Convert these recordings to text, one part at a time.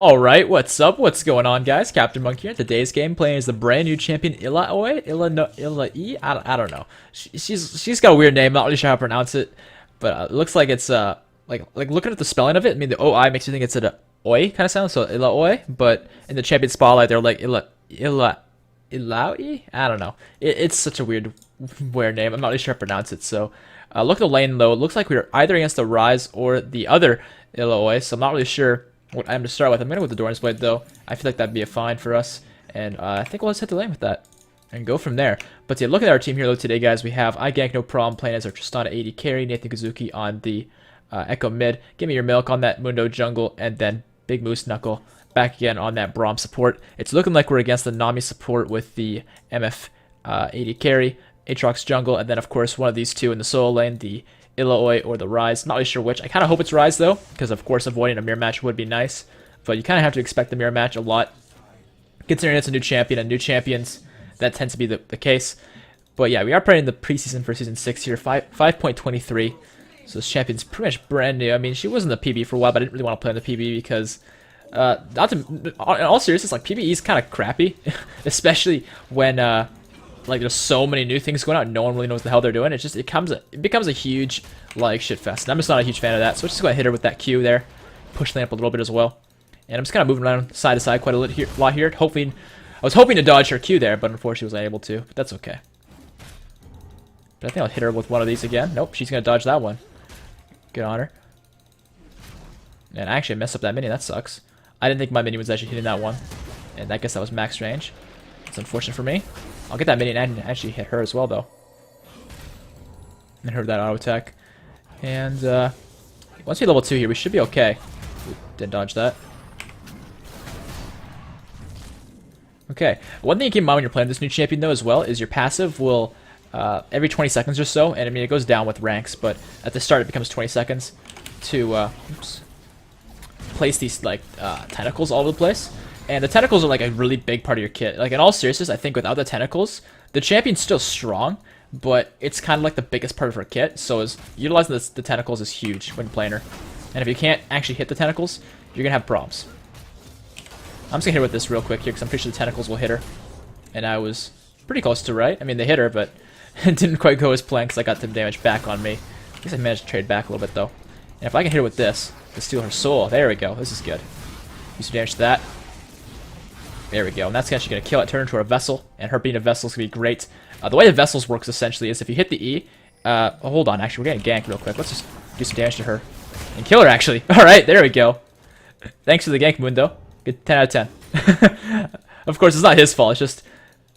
Alright, what's up? What's going on, guys? CaptainMonk here. Today's game playing is the brand new champion Illaoi? Illaoi? I don't know. She's got a weird name, I'm not really sure how to pronounce it. But it looks like it's like looking at the spelling of it, I mean the OI makes you think it's an oi kind of sound, so Illaoi, but in the champion spotlight they're like Illaoi? I don't know. It's such a weird name. I'm not really sure how to pronounce it, so look at the lane though. It looks like we're either against the Rise or the other Illaoi, so I'm not really sure what I'm to start with. I'm gonna go with the Doran's Blade though. I feel like that'd be a fine for us, and I think we'll just hit the lane with that and go from there. But yeah, look at our team here though today, guys. We have iGank no problem playing as our Tristana 80 carry, Nathan Kazuki on the Echo mid. Give me your milk on that Mundo jungle, and then Big Moose Knuckle back again on that Braum support. It's looking like we're against the Nami support with the MF 80 carry, Aatrox jungle, and then of course one of these two in the solo lane, the Illaoi or the Rise. Not really sure which. I kind of hope it's Rise though, because of course avoiding a mirror match would be nice. But you kind of have to expect the mirror match a lot, considering it's a new champion, and new champions, that tends to be the case. But yeah, we are playing the preseason for Season 6 here, 5.23. So this champion's pretty much brand new. I mean, she was in the PB for a while, but I didn't really want to play in the PB because, in all seriousness, like PBE is kind of crappy, especially when like there's so many new things going on, no one really knows the hell they're doing. It becomes a huge like shit fest, and I'm just not a huge fan of that. So let's just go ahead and hit her with that Q there, push the up a little bit as well, and I'm just kind of moving around side to side quite a lot here. I was hoping to dodge her Q there, but unfortunately was unable to. But that's okay. But I think I'll hit her with one of these again. Nope, she's gonna dodge that one. Good on her. And I actually messed up that minion. That sucks. I didn't think my minion was actually hitting that one, and I guess that was max range. It's unfortunate for me. I'll get that minion and actually hit her as well, though. And her with that auto attack. And once we level 2 here, we should be okay. Ooh, didn't dodge that. Okay. One thing you keep in mind when you're playing this new champion, though, as well, is your passive will every 20 seconds or so, and I mean it goes down with ranks, but at the start it becomes 20 seconds to place these like tentacles all over the place. And the tentacles are like a really big part of your kit. Like in all seriousness, I think without the tentacles, the champion's still strong, but it's kind of like the biggest part of her kit. So utilizing the tentacles is huge when playing her. And if you can't actually hit the tentacles, you're gonna have problems. I'm just gonna hit her with this real quick here because I'm pretty sure the tentacles will hit her. And I was pretty close to right. I mean, they hit her, but it didn't quite go as planned because I got some damage back on me. I guess I managed to trade back a little bit though. And if I can hit her with this to steal her soul, there we go. This is good. Do some damage to that. There we go, and that's actually going to kill it, turn into a vessel, and her being a vessel is going to be great. The way the vessels works essentially is if you hit the E, hold on, actually, we're getting ganked real quick. Let's just do some damage to her and kill her, actually. Alright, there we go. Thanks for the gank, Mundo. Good 10 out of 10. Of course, it's not his fault, it's just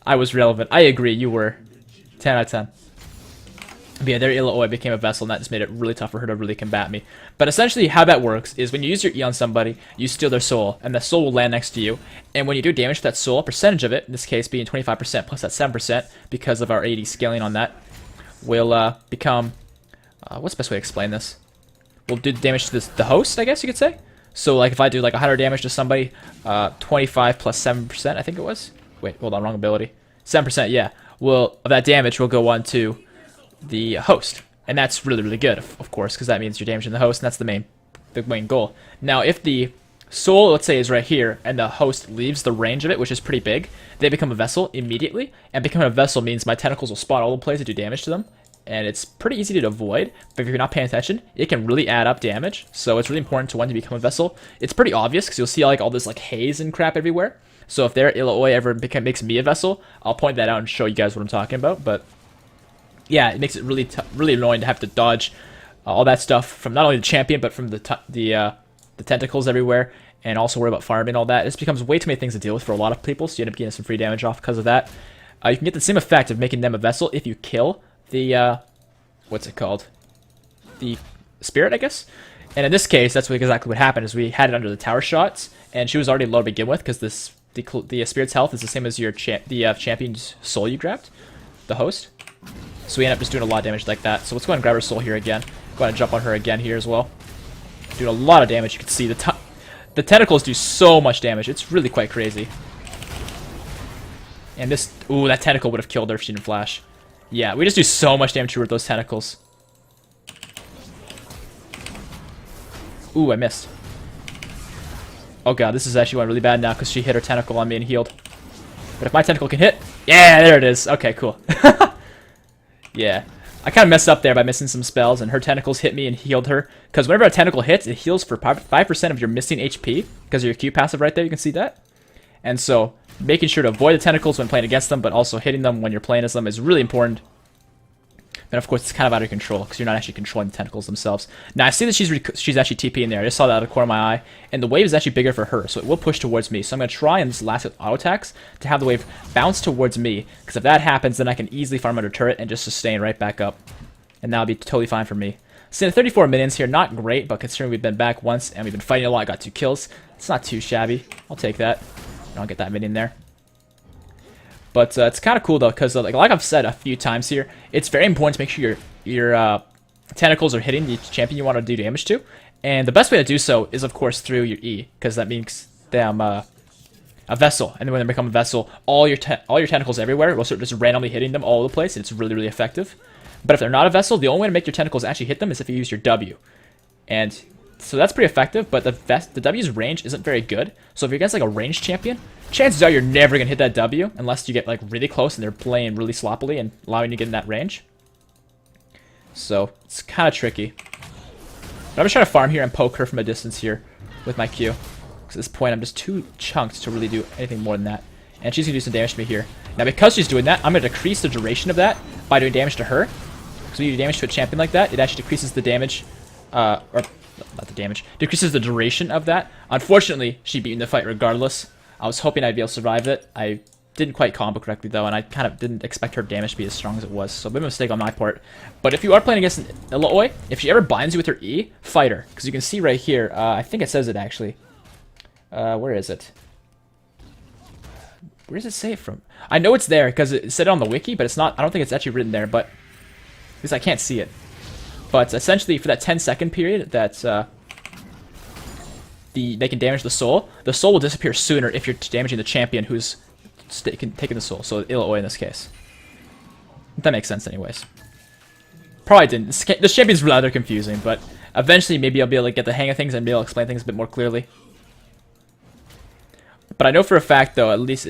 I was relevant. I agree, you were 10 out of 10. But yeah, their Illaoi became a vessel, and that just made it really tough for her to really combat me. But essentially, how that works is when you use your E on somebody, you steal their soul, and the soul will land next to you. And when you do damage to that soul, a percentage of it, in this case being 25% plus that 7%, because of our 80 scaling on that, will become... what's the best way to explain this? We'll do damage to the host, I guess you could say. So like if I do like 100 damage to somebody, 25 plus 7%, I think it was? Wait, hold on, wrong ability. 7%, yeah. Well, of that damage will go on to the host, and that's really, really good, of course, because that means you're damaging the host, and that's the main goal. Now, if the soul, let's say, is right here, and the host leaves the range of it, which is pretty big, they become a vessel immediately, and becoming a vessel means my tentacles will spot all the plays to do damage to them, and it's pretty easy to avoid, but if you're not paying attention, it can really add up damage, so it's really important to when to become a vessel. It's pretty obvious, because you'll see like all this like haze and crap everywhere, so if their Illaoi ever makes me a vessel, I'll point that out and show you guys what I'm talking about, but yeah, it makes it really annoying to have to dodge all that stuff from not only the champion, but from the tentacles everywhere, and also worry about farming and all that. It just becomes way too many things to deal with for a lot of people, so you end up getting some free damage off because of that. You can get the same effect of making them a vessel if you kill the, what's it called? The spirit, I guess? And in this case, that's exactly what happened, is we had it under the tower shots, and she was already low to begin with, because the spirit's health is the same as your champion's soul you grabbed, the host. So we end up just doing a lot of damage like that. So let's go ahead and grab her soul here again. Go ahead and jump on her again here as well. Doing a lot of damage. You can see the tentacles do so much damage. It's really quite crazy. And this... Ooh, that tentacle would have killed her if she didn't flash. Yeah, we just do so much damage to her with those tentacles. Ooh, I missed. Oh god, this is actually going really bad now because she hit her tentacle on me and healed. But if my tentacle can hit... Yeah, there it is. Okay, cool. Yeah. I kind of messed up there by missing some spells, and her tentacles hit me and healed her. Because whenever a tentacle hits, it heals for 5% of your missing HP. Because of your Q passive right there, you can see that. And so, making sure to avoid the tentacles when playing against them, but also hitting them when you're playing as them is really important. And of course, it's kind of out of control, because you're not actually controlling the tentacles themselves. Now, I see that she's actually TPing there. I just saw that out of the corner of my eye. And the wave is actually bigger for her, so it will push towards me. So I'm going to try in this last auto attacks to have the wave bounce towards me. Because if that happens, then I can easily farm under turret and just sustain right back up. And that'll be totally fine for me. So 34 minions here, not great, but considering we've been back once and we've been fighting a lot, I got 2 kills. It's not too shabby. I'll take that. I'll get that minion there. But it's kind of cool though, because like I've said a few times here, it's very important to make sure your tentacles are hitting the champion you want to do damage to. And the best way to do so is, of course, through your E, because that makes them a vessel. And then when they become a vessel, all your tentacles everywhere will start just randomly hitting them all over the place. It's really, really effective. But if they're not a vessel, the only way to make your tentacles actually hit them is if you use your W. And so that's pretty effective, but the W's range isn't very good. So if you're against like a ranged champion, chances are you're never going to hit that W unless you get like really close and they're playing really sloppily and allowing you to get in that range. So it's kind of tricky. But I'm just trying to farm here and poke her from a distance here with my Q. Because at this point I'm just too chunked to really do anything more than that. And she's going to do some damage to me here. Now because she's doing that, I'm going to decrease the duration of that by doing damage to her. Because when you do damage to a champion like that, it actually decreases the damage, or not the damage, decreases the duration of that. Unfortunately, she beat me in the fight regardless. I was hoping I'd be able to survive it. I didn't quite combo correctly though, and I kind of didn't expect her damage to be as strong as it was. So a bit of a mistake on my part. But if you are playing against an Illaoi, if she ever binds you with her E, fight her. Because you can see right here, I think it says it actually. Where is it? Where does it say it from? I know it's there because it said it on the wiki, but it's not. I don't think it's actually written there, but because I can't see it. But essentially, for that 10-second period, that they can damage the soul will disappear sooner if you're damaging the champion who's taking the soul. So Illaoi in this case. That makes sense, anyways. Probably didn't. This champion's rather confusing, but eventually maybe I'll be able to get the hang of things and be able to explain things a bit more clearly. But I know for a fact, though, at least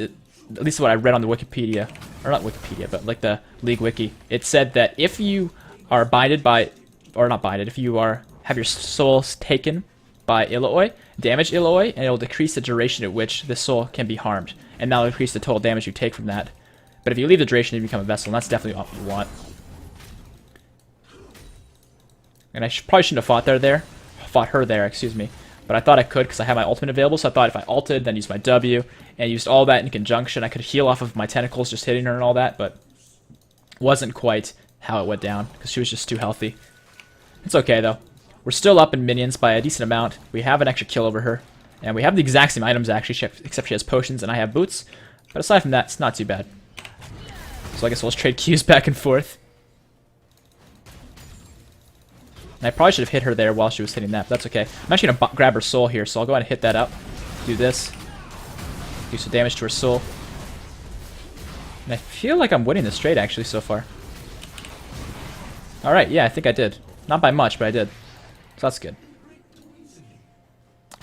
what I read on the Wikipedia, or not Wikipedia, but like the League Wiki, it said that if you are binded by, or not binded, if you have your souls taken by Illaoi, damage Illaoi, and it'll decrease the duration at which the soul can be harmed, and that'll increase the total damage you take from that. But if you leave the duration, you become a vessel, and that's definitely what you want. And I probably shouldn't have fought her there, excuse me. But I thought I could because I had my ultimate available, so I thought if I ulted, then used my W, and used all that in conjunction, I could heal off of my tentacles just hitting her and all that, but wasn't quite how it went down because she was just too healthy. It's okay, though. We're still up in minions by a decent amount. We have an extra kill over her, and we have the exact same items, actually, except she has potions and I have boots. But aside from that, it's not too bad. So I guess we'll just trade Qs back and forth. And I probably should have hit her there while she was hitting that, but that's okay. I'm actually going to grab her soul here, so I'll go ahead and hit that up. Do this. Do some damage to her soul. And I feel like I'm winning this trade, actually, so far. Alright, yeah, I think I did. Not by much, but I did. So that's good.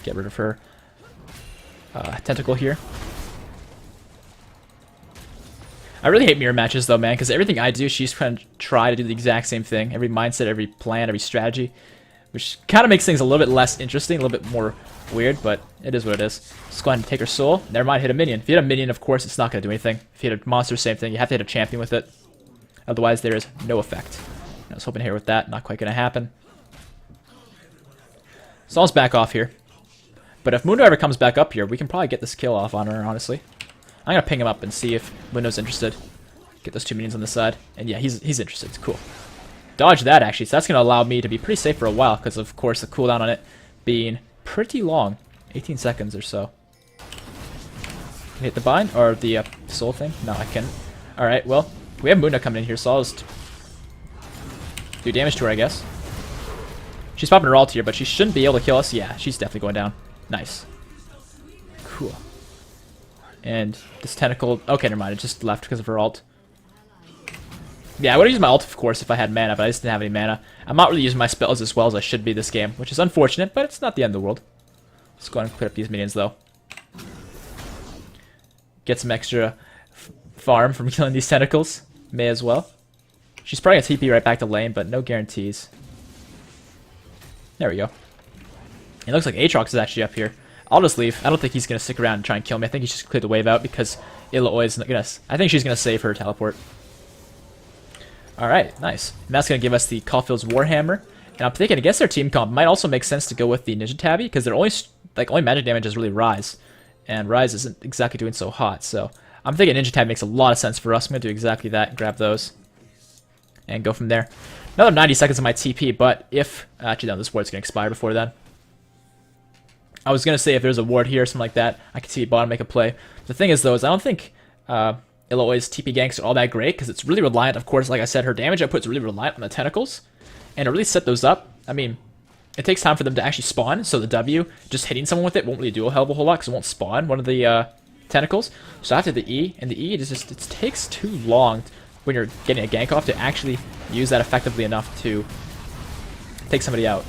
Get rid of her tentacle here. I really hate mirror matches though, man, because everything I do, she's trying to try to do the exact same thing. Every mindset, every plan, every strategy. Which kind of makes things a little bit less interesting, a little bit more weird, but it is what it is. Let's go ahead and take her soul. Never mind, hit a minion. If you hit a minion, of course, it's not going to do anything. If you hit a monster, same thing. You have to hit a champion with it. Otherwise, there is no effect. I was hoping here with that. Not quite going to happen. So let's back off here. But if Mundo ever comes back up here, we can probably get this kill off on her, honestly. I'm going to ping him up and see if Mundo's interested. Get those 2 minions on the side. And yeah, he's interested. It's cool. Dodge that, actually. So that's going to allow me to be pretty safe for a while, because, of course, the cooldown on it being pretty long. 18 seconds or so. Can I hit the bind? Or the soul thing? No, I can't. Alright, well, we have Mundo coming in here, so I'll just do damage to her, I guess. She's popping her ult here, but she shouldn't be able to kill us. Yeah, she's definitely going down. Nice. Cool. And this tentacle... Okay, never mind. It just left because of her ult. Yeah, I would have used my ult, of course, if I had mana, but I just didn't have any mana. I'm not really using my spells as well as I should be this game, which is unfortunate, but it's not the end of the world. Let's go ahead and put up these minions, though. Get some extra farm from killing these tentacles. May as well. She's probably going to TP right back to lane, but no guarantees. There we go. It looks like Aatrox is actually up here. I'll just leave. I don't think he's going to stick around and try and kill me. I think he's just cleared the wave out because Illaoi is going to... I think she's going to save her teleport. Alright, nice. And that's going to give us the Caulfield's Warhammer. And I'm thinking against their team comp, it might also make sense to go with the Ninja Tabby because their only magic damage is really Rise. And Rise isn't exactly doing so hot, so... I'm thinking Ninja Tabby makes a lot of sense for us. I'm going to do exactly that and grab those. And go from there. Another 90 seconds of my TP, but if... Actually, no, this ward's going to expire before then. I was going to say if there's a ward here or something like that, I could see bottom make a play. The thing is, though, is I don't think Illaoi's TP ganks are all that great, because it's really reliant, of course, like I said, her damage output is really reliant on the tentacles. And to really set those up, I mean, it takes time for them to actually spawn, so the W, just hitting someone with it won't really do a hell of a whole lot, because it won't spawn one of the tentacles. So after the E, and the E, it takes too long when you're getting a gank off to actually use that effectively enough to take somebody out.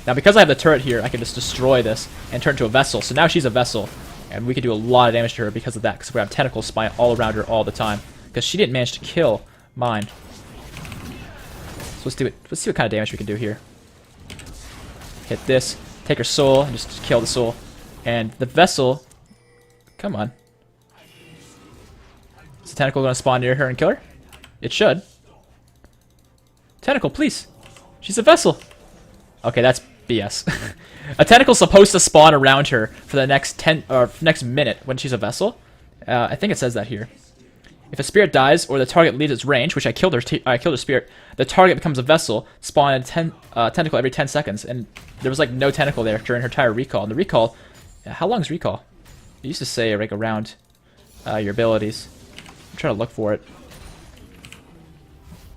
Now, because I have the turret here, I can just destroy this and turn into a vessel. So now she's a vessel, and we can do a lot of damage to her because of that, because we have tentacles spying all around her all the time. Because she didn't manage to kill mine. So let's do it. Let's see what kind of damage we can do here. Hit this, take her soul, and just kill the soul. And the vessel, come on. Is the tentacle going to spawn near her and kill her? It should. Tentacle, please. She's a vessel. Okay, that's BS. A tentacle's supposed to spawn around her for the next next minute when she's a vessel. I think it says that here. If a spirit dies or the target leaves its range, which I killed her spirit, the target becomes a vessel, spawn a tentacle every 10 seconds, and there was like no tentacle there during her entire recall. And the recall, how long is recall? It used to say like around your abilities. I'm trying to look for it.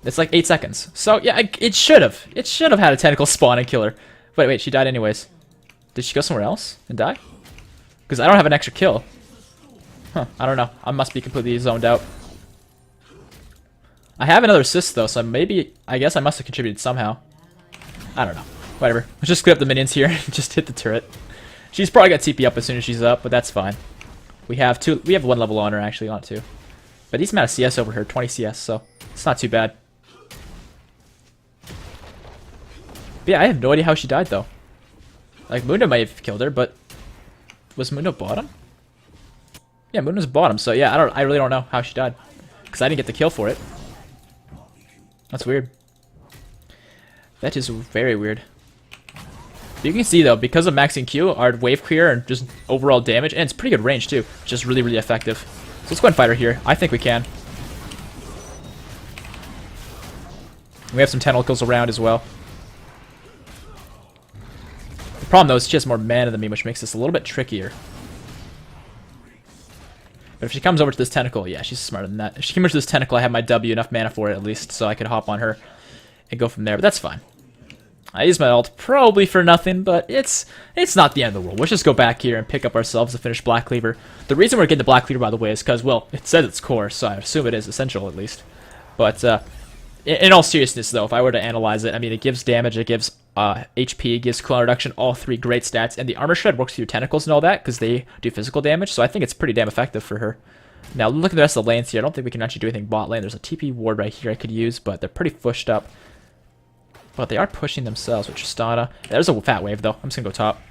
It's like 8 seconds. So yeah, it should have. It should have had a tentacle spawn and kill her. Wait, she died anyways. Did she go somewhere else and die? Because I don't have an extra kill. Huh, I don't know. I must be completely zoned out. I have another assist though, so maybe, I guess I must have contributed somehow. I don't know. Whatever. Let's just clear up the minions here and just hit the turret. She's probably got TP up as soon as she's up, but that's fine. We have 1 level on her actually, on 2. But decent amount of CS over her, 20 CS, so it's not too bad. But yeah, I have no idea how she died though. Like Mundo might have killed her, but was Mundo bottom? Yeah, Mundo's bottom. So yeah, I really don't know how she died because I didn't get the kill for it. That's weird. That is very weird. But you can see though, because of maxing Q, our wave clear and just overall damage, and it's pretty good range too, just really, really effective. So let's go ahead and fight her here. I think we can. We have some tentacles around as well. The problem though is she has more mana than me, which makes this a little bit trickier. But if she comes over to this tentacle, yeah, she's smarter than that. If she comes over to this tentacle, I have my W, enough mana for it at least, so I could hop on her and go from there, but that's fine. I use my ult probably for nothing, but it's not the end of the world. Let's just go back here and pick up ourselves a finished Black Cleaver. The reason we're getting the Black Cleaver, by the way, is because, well, it says it's core, so I assume it is essential at least. But in all seriousness, though, if I were to analyze it, I mean, it gives damage, it gives HP, it gives cooldown reduction, all 3 great stats, and the armor shred works with your tentacles and all that, because they do physical damage, so I think it's pretty damn effective for her. Now, look at the rest of the lanes here. I don't think we can actually do anything bot lane. There's a TP ward right here I could use, but they're pretty pushed up. But they are pushing themselves with Tristana. There's a fat wave, though. I'm just going to go top.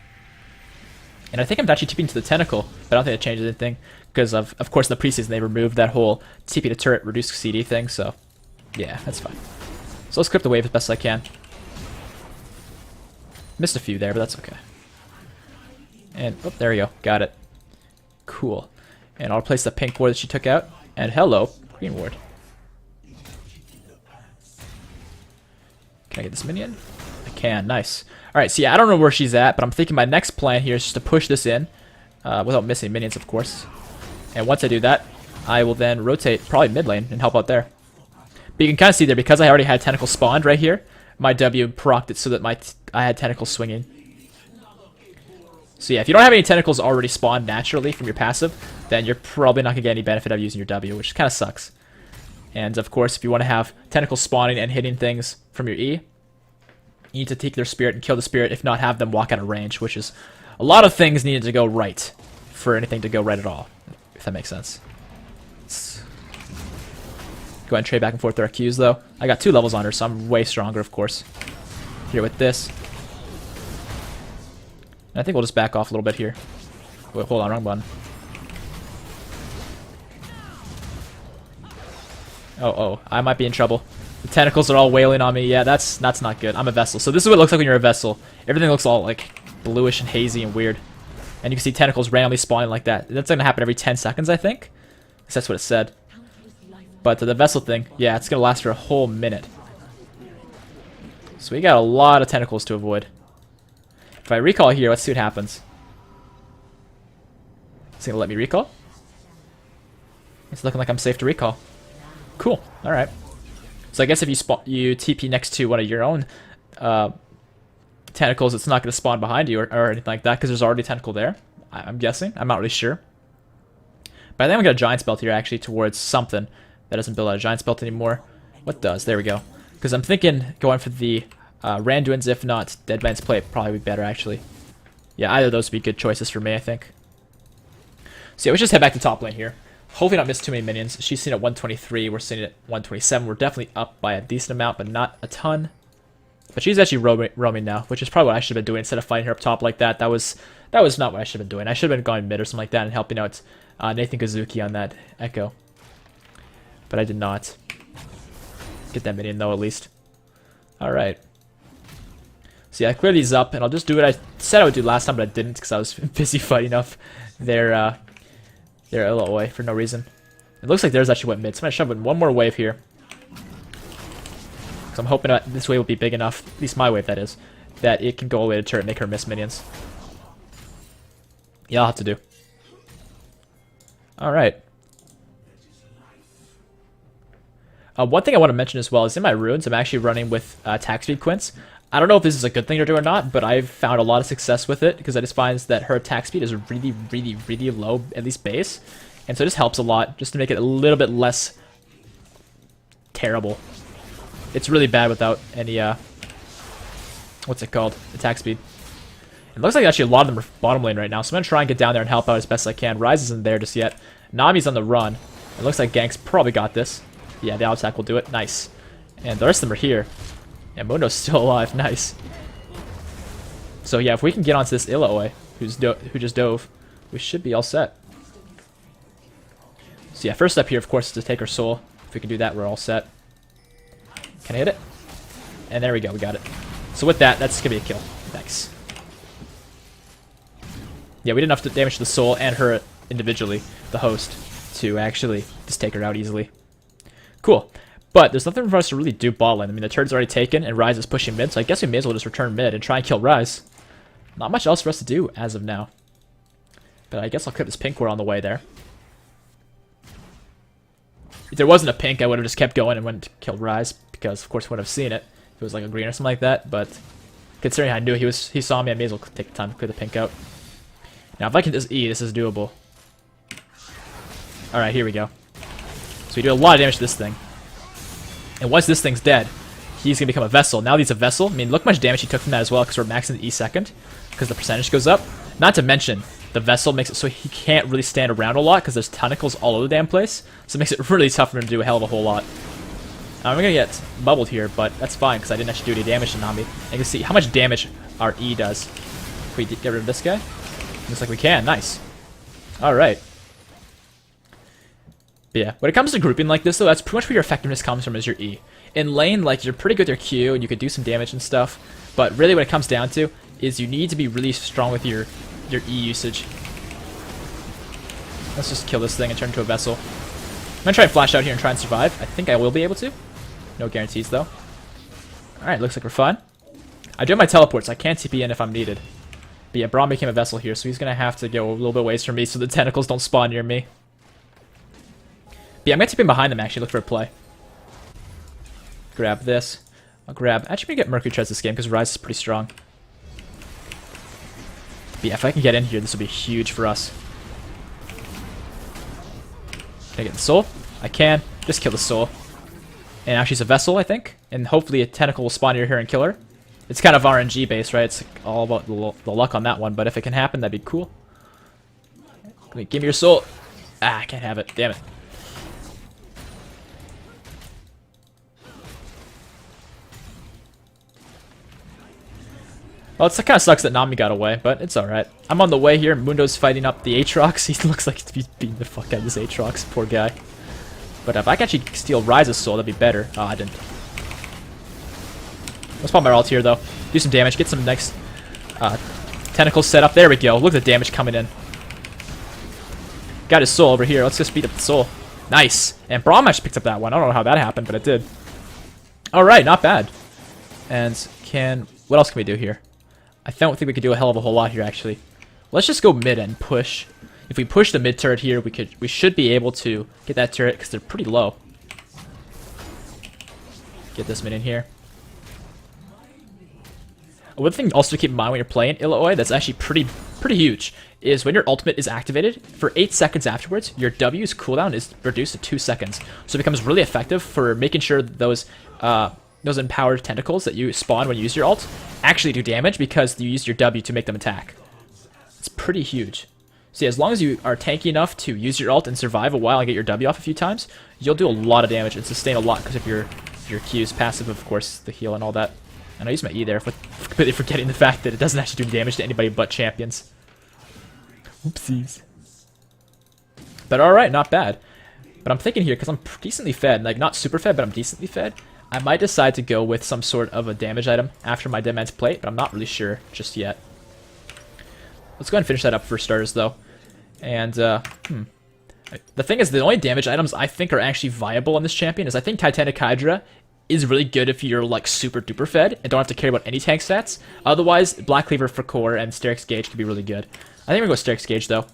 And I think I'm actually TPing to the tentacle, but I don't think it changes anything, because of course, in the preseason, they removed that whole TP to turret, reduced CD thing, so yeah, that's fine. So let's clip the wave as best I can. Missed a few there, but that's okay. And, oh, there we go. Got it. Cool. And I'll replace the pink ward that she took out. And hello, green ward. Can I get this minion? I can. Nice. Alright, so yeah, I don't know where she's at, but I'm thinking my next plan here is just to push this in. Without missing minions, of course. And once I do that, I will then rotate probably mid lane and help out there. But you can kind of see there, because I already had tentacles spawned right here, my W procced it so that I had tentacles swinging. So yeah, if you don't have any tentacles already spawned naturally from your passive, then you're probably not going to get any benefit of using your W, which kind of sucks. And of course, if you want to have tentacles spawning and hitting things from your E, you need to take their spirit and kill the spirit, if not have them walk out of range, which is A lot of things needed to go right for anything to go right at all, if that makes sense. Let's go ahead and trade back and forth with our Qs, though. I got 2 levels on her, so I'm way stronger, of course. Here with this. And I think we'll just back off a little bit here. Wait, hold on, wrong button. Oh, I might be in trouble. The tentacles are all wailing on me. Yeah, that's not good. I'm a vessel. So this is what it looks like when you're a vessel. Everything looks all like bluish and hazy and weird. And you can see tentacles randomly spawning like that. That's going to happen every 10 seconds, I think. Because that's what it said. But the vessel thing, yeah, it's going to last for a whole minute. So we got a lot of tentacles to avoid. If I recall here, let's see what happens. It's going to let me recall. It's looking like I'm safe to recall. Cool. Alright. So I guess if you TP next to one of your own tentacles, it's not going to spawn behind you or anything like that because there's already a tentacle there. I'm guessing. I'm not really sure. But I think I'm going to Giant's Belt here actually towards something that doesn't build out a Giant's Belt anymore. What does? There we go. Because I'm thinking going for the Randuin's, if not Dead Man's Play, probably be better actually. Yeah, either of those would be good choices for me, I think. So yeah, let's just head back to top lane here. Hopefully not miss too many minions. She's seen at 123, we're seeing it at 127. We're definitely up by a decent amount, but not a ton. But she's actually roaming now, which is probably what I should have been doing instead of fighting her up top like that. That was not what I should have been doing. I should have been going mid or something like that and helping out Nathan Kazuki on that Echo. But I did not. Get that minion though, at least. Alright. So yeah, I clear these up, and I'll just do what I said I would do last time, but I didn't because I was busy fighting off their Illaoi for no reason. It looks like theirs actually went mid, so I'm going to shove in one more wave here. Because I'm hoping that this wave will be big enough, at least my wave that is, that it can go all the way to turret and make her miss minions. Yeah, I'll have to do. Alright. One thing I want to mention as well is in my runes, I'm actually running with attack speed quints. I don't know if this is a good thing to do or not, but I've found a lot of success with it because I just find that her attack speed is really, really, really low, at least base. And so it just helps a lot just to make it a little bit less terrible. It's really bad without any, what's it called? Attack speed. It looks like actually a lot of them are bottom lane right now, so I'm going to try and get down there and help out as best I can. Ryze isn't there just yet. Nami's on the run. It looks like Gank's probably got this. Yeah, the auto attack will do it. Nice. And the rest of them are here. And Mundo's still alive. Nice. So yeah, if we can get onto this Illaoi, who just dove, we should be all set. So yeah, first step here, of course, is to take her soul. If we can do that, we're all set. Can I hit it? And there we go, we got it. So with that, that's going to be a kill. Thanks. Yeah, we did enough damage to the soul and her individually, the host, to actually just take her out easily. Cool. But there's nothing for us to really do bot lane. I mean, the turn's already taken, and Ryze is pushing mid, so I guess we may as well just return mid and try and kill Ryze. Not much else for us to do as of now. But I guess I'll clip this pink ward on the way there. If there wasn't a pink, I would have just kept going and went to kill Ryze, because of course I would have seen it if it was like a green or something like that, but considering I knew he saw me, I may as well take the time to clear the pink out. Now if I can just E, this is doable. Alright, here we go. So we do a lot of damage to this thing. And once this thing's dead, he's going to become a vessel. Now that he's a vessel, I mean, look how much damage he took from that as well, because we're maxing the E second, because the percentage goes up. Not to mention, the vessel makes it so he can't really stand around a lot, because there's tentacles all over the damn place, so it makes it really tough for him to do a hell of a whole lot. I'm going to get bubbled here, but that's fine, because I didn't actually do any damage to Nami. And you can see how much damage our E does. If we get rid of this guy, looks like we can. Nice. Alright. But yeah, when it comes to grouping like this, though, that's pretty much where your effectiveness comes from, is your E. In lane, like, you're pretty good with your Q, and you could do some damage and stuff, but really what it comes down to is you need to be really strong with your E usage. Let's just kill this thing and turn into a vessel. I'm gonna try and flash out here and try and survive. I think I will be able to. No guarantees, though. Alright, looks like we're fine. I do have my teleports, so I can TP in if I'm needed. But yeah, Braum became a vessel here, so he's gonna have to go a little bit away from me so the tentacles don't spawn near me. But yeah, I'm going to TP in behind them, actually, look for a play. Grab this. I'll grab... Actually, I'm going to get Mercury Treads this game, because Ryze is pretty strong. But yeah, if I can get in here, this will be huge for us. Can I get the soul? I can. Just kill the soul. And now she's a vessel, I think. And hopefully a tentacle will spawn near her and kill her. It's kind of RNG based, right? It's all about the luck on that one, but if it can happen, that'd be cool. Give me your soul. Ah, I can't have it. Damn it. Well, it kind of sucks that Nami got away, but it's alright. I'm on the way here. Mundo's fighting up the Aatrox. He looks like he's beating the fuck out of this Aatrox. Poor guy. But if I can actually steal Ryze's soul, that'd be better. Oh, I didn't. Let's pop my ult here, though. Do some damage. Get some next tentacles set up. There we go. Look at the damage coming in. Got his soul over here. Let's just beat up the soul. Nice. And Braum actually picked up that one. I don't know how that happened, but it did. Alright, not bad. And what else can we do here? I don't think we could do a hell of a whole lot here, actually. Let's just go mid and push. If we push the mid turret here, we should be able to get that turret because they're pretty low. Get this mid in here. One thing also to keep in mind when you're playing Illaoi that's actually pretty huge is when your ultimate is activated, for 8 seconds afterwards, your W's cooldown is reduced to 2 seconds. So it becomes really effective for making sure that those empowered tentacles that you spawn when you use your ult actually do damage because you use your W to make them attack. It's pretty huge. See, as long as you are tanky enough to use your ult and survive a while and get your W off a few times, you'll do a lot of damage and sustain a lot because of your Q's, passive, of course, the heal and all that. And I used my E there, completely forgetting the fact that it doesn't actually do damage to anybody but champions. Oopsies. But alright, not bad. But I'm thinking here, because I'm decently fed, like not super fed, but I'm decently fed, I might decide to go with some sort of a damage item after my Dead Man's Plate, but I'm not really sure just yet. Let's go ahead and finish that up for starters, though. And, the thing is, the only damage items I think are actually viable on this champion is I think Titanic Hydra is really good if you're, like, super duper fed and don't have to care about any tank stats. Otherwise, Black Cleaver for core and Sterix Gauge could be really good. I think we're going to go Sterix Gauge, though.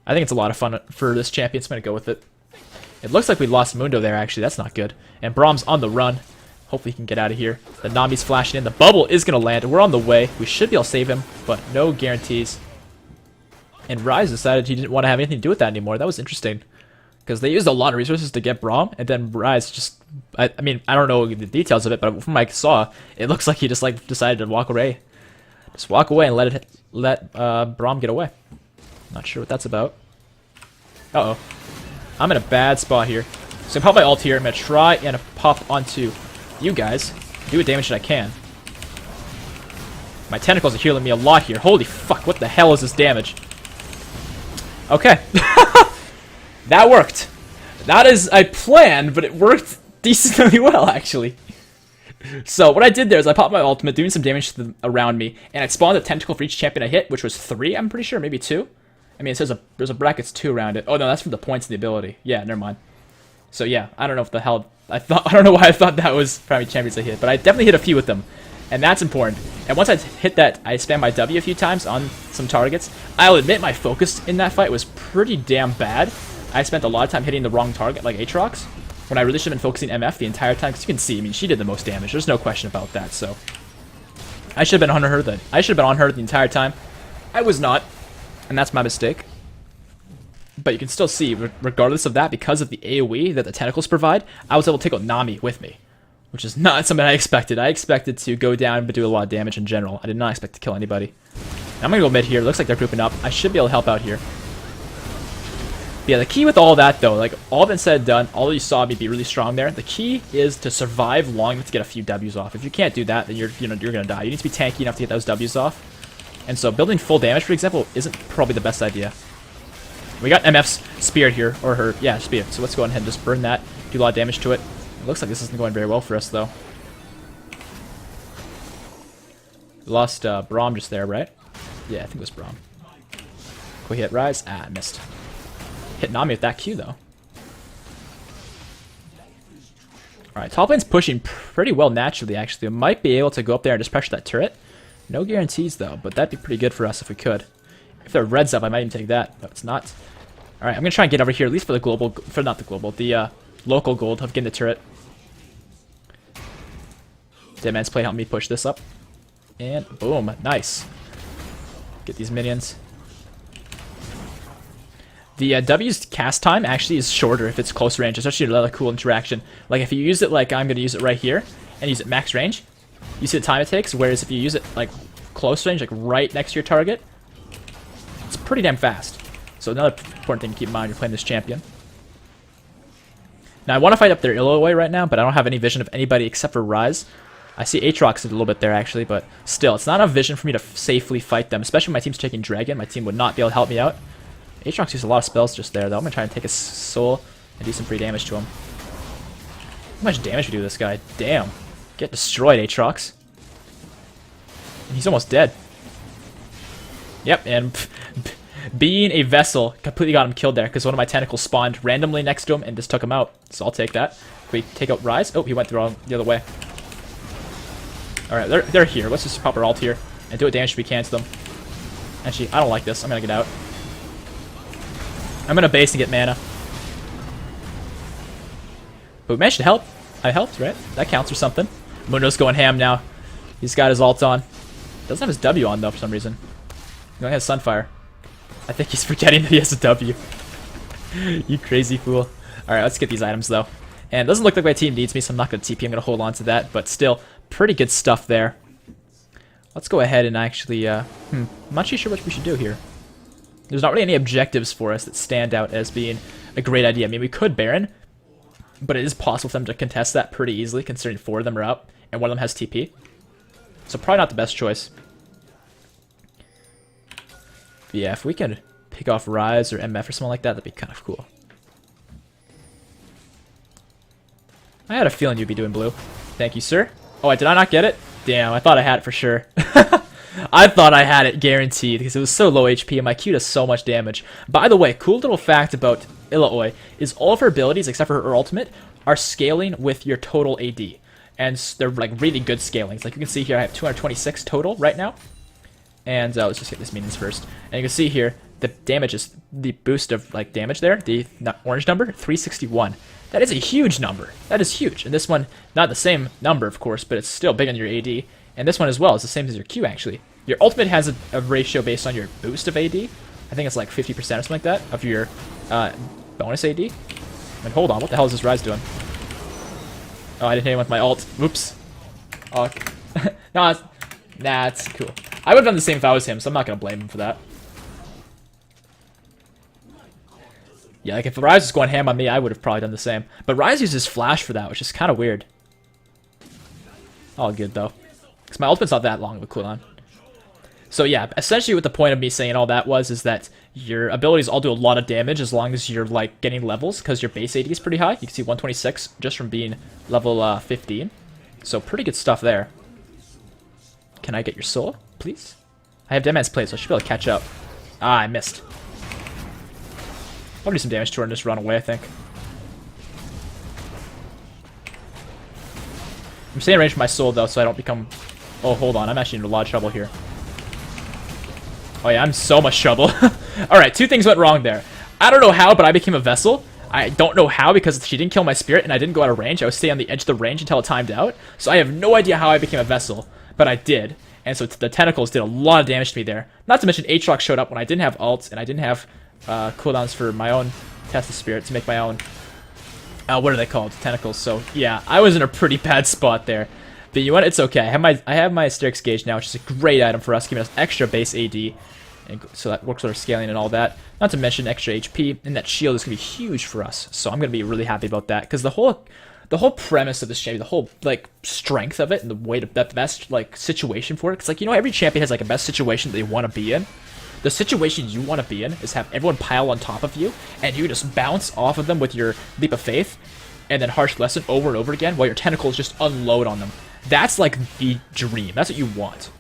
I think it's a lot of fun for this champion, so I'm going to go with it. It looks like we lost Mundo there, actually. That's not good. And Braum's on the run. Hopefully he can get out of here. The Nami's flashing in. The bubble is going to land. We're on the way. We should be able to save him, but no guarantees. And Ryze decided he didn't want to have anything to do with that anymore. That was interesting. Because they used a lot of resources to get Braum, and then Ryze just... I mean, I don't know the details of it, but from what I saw, it looks like he just like decided to walk away. Just walk away and let Braum get away. Not sure what that's about. Uh-oh. I'm in a bad spot here. So I'm pop my ult here. I'm going to try and pop onto you guys. Do what damage that I can. My tentacles are healing me a lot here. Holy fuck, what the hell is this damage? Okay. That worked. Not as I planned, but it worked decently well, actually. So what I did there is I popped my ultimate, doing some damage to around me, and I spawned a tentacle for each champion I hit, which was 3, I'm pretty sure, maybe 2. I mean, it says there's a brackets 2 around it. Oh no, that's for the points of the ability. Yeah, never mind. So yeah, I don't know if the hell I don't know why I thought that was primary champions I hit, but I definitely hit a few with them, and that's important. And once I hit that, I spam my W a few times on some targets. I'll admit my focus in that fight was pretty damn bad. I spent a lot of time hitting the wrong target, like Aatrox, when I really should have been focusing MF the entire time. Because you can see, I mean, she did the most damage. There's no question about that. So I should have been on her then. I should have been on her the entire time. I was not, and that's my mistake. But you can still see, regardless of that, because of the AoE that the tentacles provide, I was able to take out Nami with me, which is not something I expected. I expected to go down but do a lot of damage in general. I did not expect to kill anybody. Now I'm gonna go mid here. Looks like they're grouping up. I should be able to help out here. But yeah, the key with all that though, like all of it said and done, all you saw me be really strong there. The key is to survive long enough to get a few W's off. If you can't do that, then you're gonna die. You need to be tanky enough to get those W's off. And so building full damage, for example, isn't probably the best idea. We got MF's spear here, or her, yeah, spear. So let's go ahead and just burn that, do a lot of damage to it. It looks like this isn't going very well for us though. Lost Braum just there, right? Yeah, I think it was Braum. Can we hit Ryze? Ah, I missed. Hit Nami with that Q though. Alright, top lane's pushing pretty well naturally actually. We might be able to go up there and just pressure that turret. No guarantees though, but that'd be pretty good for us if we could. If their red's up, I might even take that. No, it's not. Alright, I'm gonna try and get over here, at least for the global, the local gold of getting the turret. Dead Man's Plate helped me push this up. And boom, nice. Get these minions. The W's cast time actually is shorter if it's close range. It's actually another cool interaction. Like if you use it like I'm gonna use it right here, and use it max range, You see the time it takes, whereas if you use it like close range, like right next to your target, it's pretty damn fast. So another important thing to keep in mind when you're playing this champion. Now I want to fight up their Illaoi right now, but I don't have any vision of anybody except for Ryze. I see Aatrox a little bit there actually, but still, it's not enough vision for me to safely fight them, especially when my team's taking Dragon. My team would not be able to help me out. Aatrox used a lot of spells just there, though. I'm going to try and take his soul and do some free damage to him. How much damage we do to this guy? Damn. Get destroyed, Aatrox. And he's almost dead. Yep, and being a vessel completely got him killed there because one of my tentacles spawned randomly next to him and just took him out. So I'll take that. Can we take out Ryze? Oh, he went the other way. Alright, they're here. Let's just pop our ult here and do what damage we can to them. Actually, I don't like this. I'm going to get out. I'm going to base and get mana. But we managed to help. I helped, right? That counts for something. Mundo's going ham now. He's got his ult on. Doesn't have his W on, though, for some reason. He only has Sunfire. I think he's forgetting that he has a W. You crazy fool. Alright, let's get these items, though. And it doesn't look like my team needs me, so I'm not going to TP. I'm going to hold on to that. But still, pretty good stuff there. Let's go ahead and actually... I'm not too sure what we should do here. There's not really any objectives for us that stand out as being a great idea. I mean, we could Baron, but it is possible for them to contest that pretty easily, considering 4 of them are up, and 1 of them has TP. So probably not the best choice. But yeah, if we can pick off Ryze or MF or something like that, that'd be kind of cool. I had a feeling you'd be doing blue. Thank you, sir. Oh, did I not get it? Damn, I thought I had it for sure. I thought I had it guaranteed because it was so low HP and my Q does so much damage. By the way, cool little fact about Illaoi is all of her abilities, except for her ultimate, are scaling with your total AD. And they're like really good scalings. Like you can see here, I have 226 total right now. And let's just get this minions first. And you can see here, the damage is the boost of like damage there, the orange number, 361. That is a huge number. That is huge. And this one, not the same number, of course, but it's still big on your AD. And this one as well is the same as your Q, actually. Your ultimate has a ratio based on your boost of AD. I think it's like 50% or something like that of your bonus AD. And hold on, what the hell is this Ryze doing? Oh, I didn't hit him with my ult. Whoops. Oh, no, that's cool. I would have done the same if I was him, so I'm not going to blame him for that. Yeah, like if Ryze was going ham on me, I would have probably done the same. But Ryze uses flash for that, which is kind of weird. All good, though. Because my ultimate's not that long of a cooldown. So yeah, essentially what the point of me saying all that is that your abilities all do a lot of damage as long as you're like getting levels, because your base AD is pretty high. You can see 126 just from being level 15. So pretty good stuff there. Can I get your soul, please? I have Dead Man's Plate, so I should be able to catch up. Ah, I missed. I'll do some damage to her and just run away, I think. I'm staying in range for my soul, though, so I don't become... Oh, hold on. I'm actually in a lot of trouble here. Oh, yeah, I'm so much trouble. Alright, 2 things went wrong there. I don't know how, but I became a vessel. I don't know how, because she didn't kill my spirit, and I didn't go out of range. I was staying on the edge of the range until it timed out. So I have no idea how I became a vessel, but I did. And so the tentacles did a lot of damage to me there. Not to mention, Aatrox showed up when I didn't have ults, and I didn't have cooldowns for my own test of spirit to make my own... what are they called? Tentacles. So, yeah, I was in a pretty bad spot there. But you know what? It's okay. I have my Styx Gauge now, which is a great item for us, giving us extra base AD. And so that works with our scaling and all that. Not to mention extra HP, and that shield is going to be huge for us. So I'm going to be really happy about that, because the whole premise of this champion, the whole like strength of it, and the way to the best like situation for it, because like, you know, every champion has like a best situation that they want to be in. The situation you want to be in is have everyone pile on top of you, and you just bounce off of them with your Leap of Faith, and then Harsh Lesson over and over again, while your tentacles just unload on them. That's like the dream. That's what you want.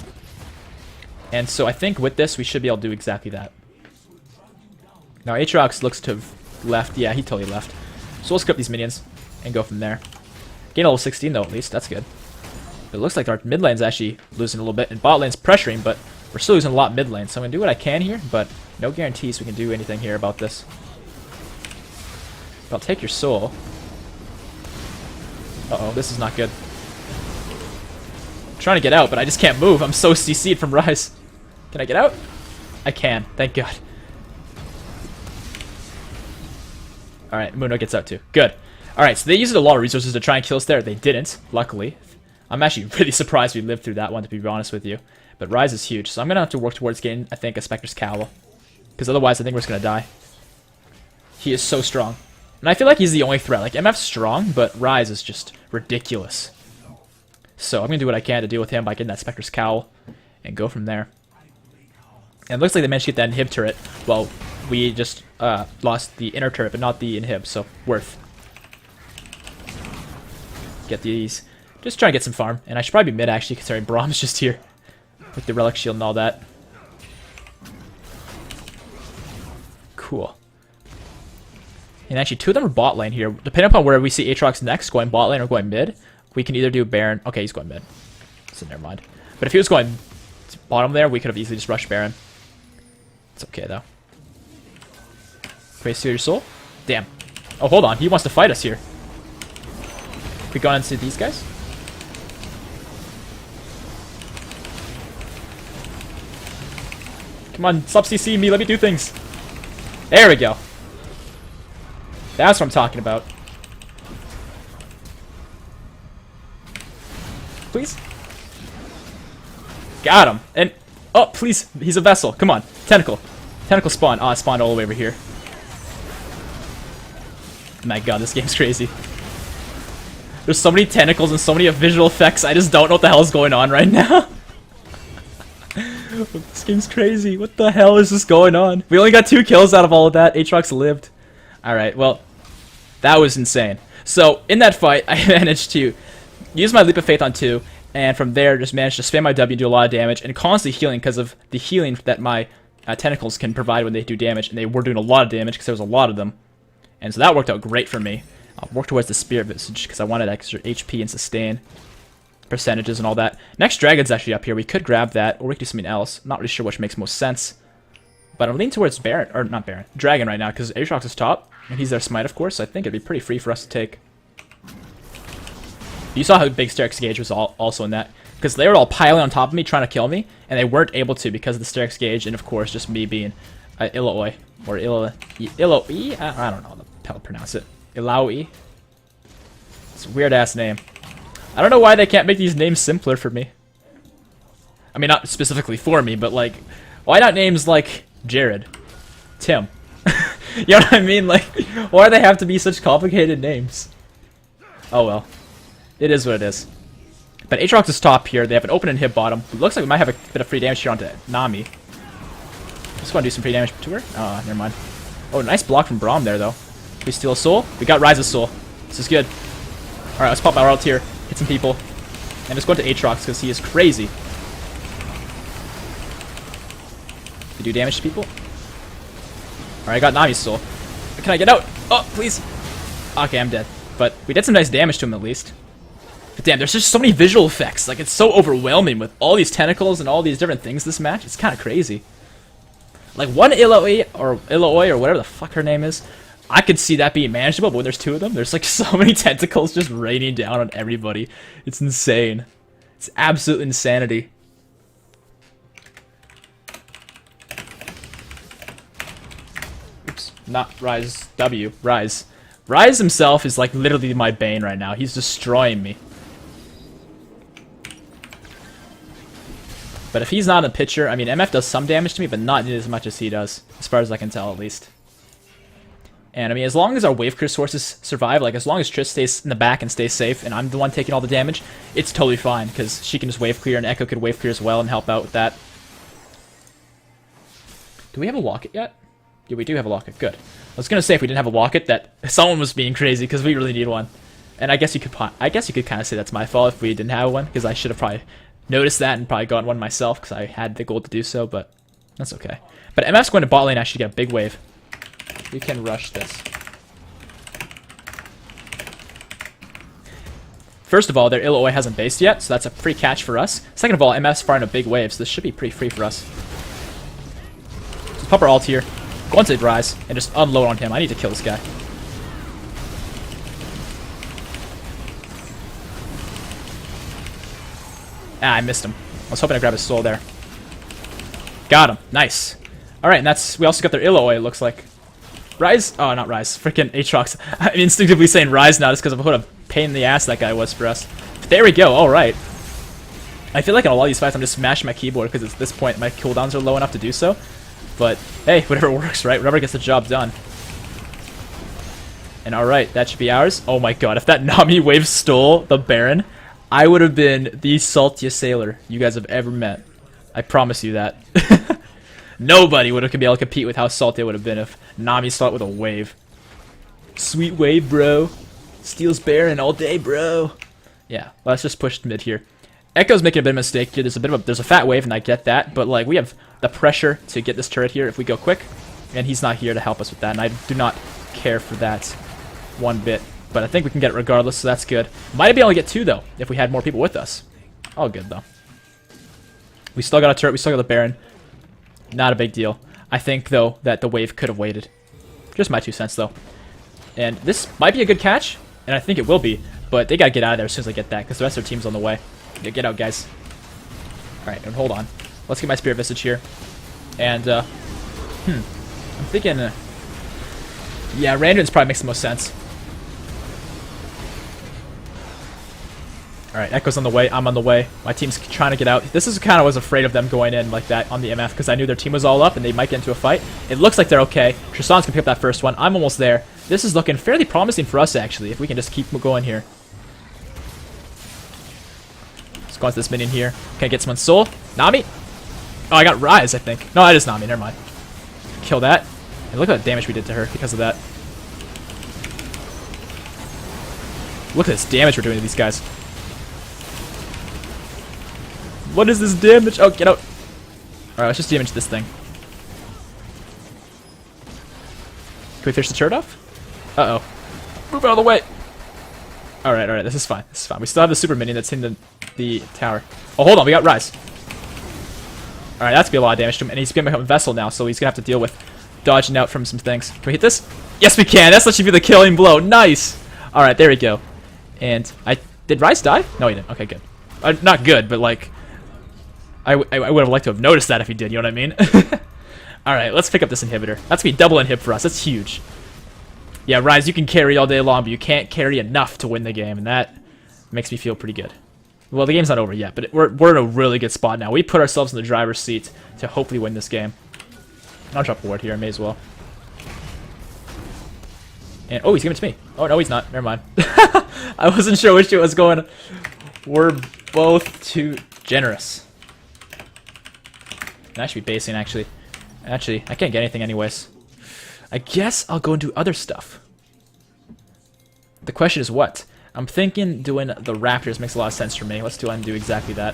And so I think with this, we should be able to do exactly that. Now, Aatrox looks to have left. Yeah, he totally left. So we'll skip these minions and go from there. Gain level 16, though, at least. That's good. But it looks like our mid lane's actually losing a little bit, and bot lane's pressuring, but we're still losing a lot mid lane. So I'm going to do what I can here, but no guarantees we can do anything here about this. But I'll take your soul. Uh-oh, this is not good. I'm trying to get out, but I just can't move. I'm so CC'd from Ryze. Can I get out? I can. Thank God. Alright, Mundo gets out too. Good. Alright, so they used a lot of resources to try and kill us there. They didn't, luckily. I'm actually really surprised we lived through that one, to be honest with you. But Rise is huge, so I'm gonna have to work towards getting, I think, a Spectre's Cowl. Because otherwise, I think we're just gonna die. He is so strong. And I feel like he's the only threat. Like, MF's strong, but Rise is just ridiculous. So I'm gonna do what I can to deal with him by getting that Spectre's Cowl. And go from there. And it looks like they managed to get that inhib turret. Well, we just lost the inner turret, but not the inhib, so worth. Get these. Just trying to get some farm. And I should probably be mid, actually, considering Brahm's just here. With the relic shield and all that. Cool. And actually, two of them are bot lane here. Depending upon where we see Aatrox next, going bot lane or going mid, we can either do Baron. Okay, he's going mid. So never mind. But if he was going bottom there, we could have easily just rushed Baron. It's okay, though. Praise to your soul? Damn. Oh, hold on. He wants to fight us here. We go into these guys? Come on, stop CCing me. Let me do things. There we go. That's what I'm talking about. Please? Got him. And, oh, please. He's a vessel. Come on. Tentacle. Tentacle spawn. Ah, it spawned all the way over here. My god, this game's crazy. There's so many tentacles and so many visual effects. I just don't know what the hell is going on right now. This game's crazy. What the hell is this going on? We only got 2 kills out of all of that. Aatrox lived. Alright, well, that was insane. So, in that fight, I managed to use my Leap of Faith on 2, and from there, just managed to spam my W and do a lot of damage, and constantly healing because of the healing that my tentacles can provide when they do damage, and they were doing a lot of damage because there was a lot of them. And so that worked out great for me. I'll work towards the Spirit Visage because I wanted extra HP and sustain percentages and all that. Next Dragon's actually up here. We could grab that, or we could do something else. Not really sure which makes most sense. But I'm leaning towards Baron, or not Baron, Dragon right now, because Aatrox is top, and he's their smite, of course, so I think it'd be pretty free for us to take. You saw how big Sterix Gauge was also in that, because they were all piling on top of me, trying to kill me, and they weren't able to because of the Sterix Gauge, and of course, just me being Illaoi, or Illaoi? I don't know how the hell to pronounce it. Illaoi? It's a weird-ass name. I don't know why they can't make these names simpler for me. I mean, not specifically for me, but like, why not names like Jared? Tim? You know what I mean? Like, why do they have to be such complicated names? Oh well. It is what it is. But Aatrox is top here. They have an open and hit bottom. It looks like we might have a bit of free damage here onto Nami. Just want to do some free damage to her. Oh, never mind. Oh, nice block from Braum there, though. We steal a soul. We got Rise's soul. This is good. Alright, let's pop our ult here. Hit some people. And just go into Aatrox because he is crazy. To do damage to people. Alright, I got Nami's soul. Can I get out? Oh, please. Okay, I'm dead. But we did some nice damage to him at least. But damn, there's just so many visual effects. Like, it's so overwhelming with all these tentacles and all these different things this match. It's kind of crazy. Like, one Illaoi or whatever the fuck her name is, I could see that being manageable, but when there's 2 of them, there's like so many tentacles just raining down on everybody. It's insane. It's absolute insanity. Oops, not Rise W, Rise. Rise himself is like literally my bane right now. He's destroying me. But if he's not in the picture, I mean, MF does some damage to me, but not as much as he does, as far as I can tell, at least. And I mean, as long as our wave clear sources survive, like as long as Triss stays in the back and stays safe, and I'm the one taking all the damage, it's totally fine, because she can just wave clear, and Echo could wave clear as well and help out with that. Do we have a locket yet? Yeah, we do have a locket. Good. I was gonna say if we didn't have a locket, that someone was being crazy, because we really need one. And I guess you could kind of say that's my fault if we didn't have one, because I should have probably noticed that and probably gotten one myself, because I had the goal to do so, but that's okay. But MF's going to bot lane actually get a big wave. We can rush this. First of all, their Illaoi hasn't based yet, so that's a free catch for us. Second of all, MF's firing a big wave, so this should be pretty free for us. Let's pop our ult here, go into Rise, and just unload on him. I need to kill this guy. Ah, I missed him. I was hoping to grab his soul there. Got him. Nice. Alright, and we also got their Illaoi, it looks like. Rise? Oh, not Rise. Freaking Aatrox. I'm instinctively saying Rise now just because of what a pain in the ass that guy was for us. But there we go. Alright. I feel like in a lot of these fights I'm just smashing my keyboard because at this point my cooldowns are low enough to do so. But hey, whatever works, right? Whatever gets the job done. And alright, that should be ours. Oh my god, if that Nami wave stole the Baron, I would have been the saltiest sailor you guys have ever met. I promise you that. Nobody would have been able to compete with how salty it would have been if Nami stole it with a wave. Sweet wave, bro. Steals Baron all day, bro. Yeah, let's just push mid here. Echo's making a bit of a mistake here. There's a fat wave, and I get that, but like we have the pressure to get this turret here if we go quick, and he's not here to help us with that, and I do not care for that one bit. But I think we can get it regardless, so that's good. Might be able to get 2 though if we had more people with us. All good though. We still got a turret. We still got the Baron. Not a big deal. I think though that the wave could have waited. Just my 2 cents though. And this might be a good catch, and I think it will be. But they gotta get out of there as soon as I get that, because the rest of their team's on the way. Yeah, get out, guys. Alright, and hold on. Let's get my Spirit Visage here. And, I'm thinking, yeah, Randon's probably makes the most sense. Alright, Echo's on the way. I'm on the way. My team's trying to get out. This is kind of, I was afraid of them going in like that on the MF, because I knew their team was all up and they might get into a fight. It looks like they're okay. Tristan's gonna pick up that first one. I'm almost there. This is looking fairly promising for us, actually, if we can just keep going here. Let's go into this minion here. Can I get someone's soul? Nami? Oh, I got Rise, I think. No, that is Nami. Never mind. Kill that. And look at the damage we did to her because of that. Look at this damage we're doing to these guys. What is this damage? Oh, get out. Alright, let's just damage this thing. Can we finish the turret off? Uh-oh. Move out of the way. Alright, this is fine. This is fine. We still have the super minion that's in the tower. Oh, hold on. We got Rise. Alright, that's gonna be a lot of damage to him. And he's gonna become a vessel now, so he's gonna have to deal with dodging out from some things. Can we hit this? Yes, we can. That's what should be the killing blow. Nice. Alright, there we go. And did Rise die? No, he didn't. Okay, good. Not good, but like... I would have liked to have noticed that if he did, you know what I mean? Alright, let's pick up this inhibitor. That's gonna be double inhib for us. That's huge. Yeah, Rise, you can carry all day long, but you can't carry enough to win the game, and that makes me feel pretty good. Well, the game's not over yet, but we're in a really good spot now. We put ourselves in the driver's seat to hopefully win this game. I'll drop a ward here. I may as well. And oh, he's giving it to me. Oh, no, he's not. Never mind. I wasn't sure which it was going. We're both too generous. And I should be basing, actually. Actually, I can't get anything anyways. I guess I'll go and do other stuff. The question is what? I'm thinking doing the Raptors makes a lot of sense for me. Let's do exactly that.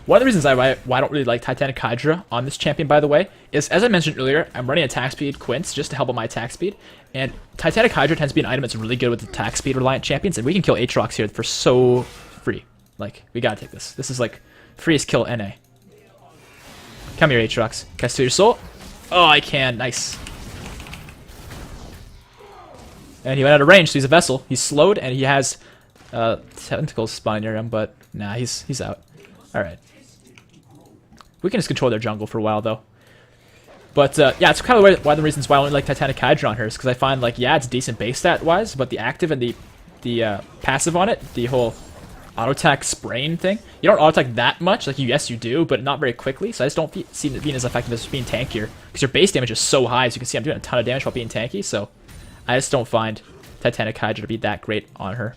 One of the reasons why I don't really like Titanic Hydra on this champion, by the way, is, as I mentioned earlier, I'm running attack speed Quince just to help out my attack speed. And Titanic Hydra tends to be an item that's really good with attack speed reliant champions, and we can kill Aatrox here for so free. Like, we gotta take this. This is like freest kill NA. Come here, Aatrox. Can I steal your soul? Oh, I can. Nice. And he went out of range, so he's a vessel. He's slowed, and he has tentacles spawning near him, but nah, he's out. Alright. We can just control their jungle for a while, though. But, yeah, it's kind of one of the reasons why I only like Titanic Hydra on her, is because I find, like, yeah, it's decent base stat-wise, but the active and the passive on it, the whole auto-attack spraying thing, you don't auto-attack that much. Like, yes, you do, but not very quickly, so I just don't see it being as effective as being tankier, because your base damage is so high, as you can see I'm doing a ton of damage while being tanky, so I just don't find Titanic Hydra to be that great on her.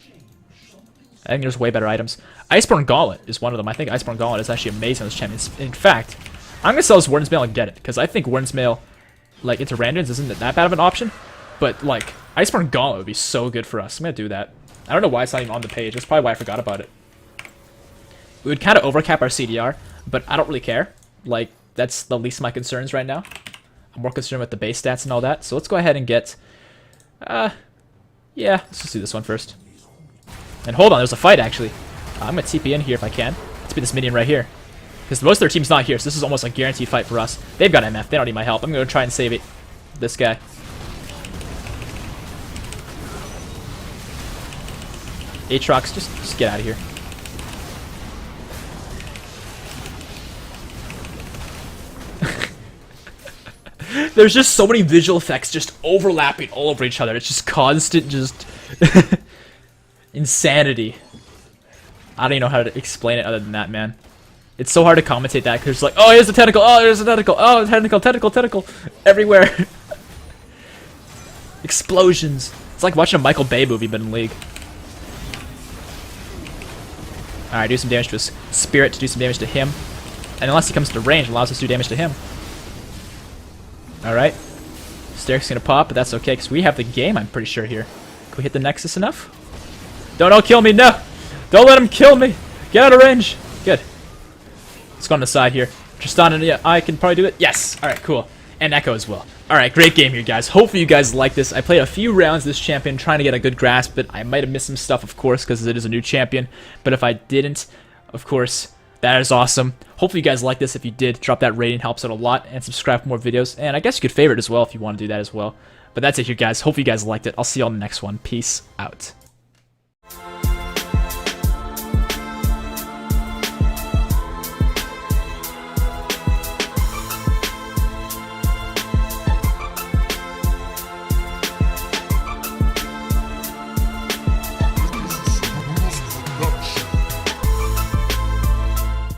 I think there's way better items. Iceborne Gauntlet is one of them. I think Iceborne Gauntlet is actually amazing on this champion. In fact, I'm going to sell this Warden's Mail and get it, because I think Warden's Mail, like, into Randons isn't that bad of an option, but, like, Iceborne Gauntlet would be so good for us. I'm going to do that. I don't know why it's not even on the page. That's probably why I forgot about it. We would kind of overcap our CDR, but I don't really care. Like, that's the least of my concerns right now. I'm more concerned with the base stats and all that, so let's go ahead and get... yeah, let's just do this one first. And hold on, there's a fight, actually. I'm going to TP in here if I can. Let's be this minion right here. Because most of their team's not here, so this is almost a guaranteed fight for us. They've got MF. They don't need my help. I'm going to try and save it. This guy. Aatrox, just get out of here. There's just so many visual effects just overlapping all over each other. It's just constant, just... insanity. I don't even know how to explain it other than that, man. It's so hard to commentate that because it's like, oh, here's the tentacle, oh, there's the tentacle, oh, tentacle, everywhere. Explosions. It's like watching a Michael Bay movie, but in League. Alright, do some damage to his spirit to do some damage to him. And unless he comes to range, it allows us to do damage to him. Alright. Steric's gonna pop, but that's okay, because we have the game, I'm pretty sure, here. Can we hit the Nexus enough? Don't kill me, no! Don't let him kill me! Get out of range! Good. Let's go on the side here. Tristan and yeah, I can probably do it. Yes! Alright, cool. And Echo as well. Alright, great game here, guys. Hopefully you guys like this. I played a few rounds this champion trying to get a good grasp, but I might have missed some stuff, of course, because it is a new champion. But if I didn't, of course, that is awesome. Hopefully you guys like this. If you did, drop that rating. Helps out a lot. And subscribe for more videos. And I guess you could favorite as well if you want to do that as well. But that's it here, guys. Hopefully you guys liked it. I'll see you on the next one. Peace out.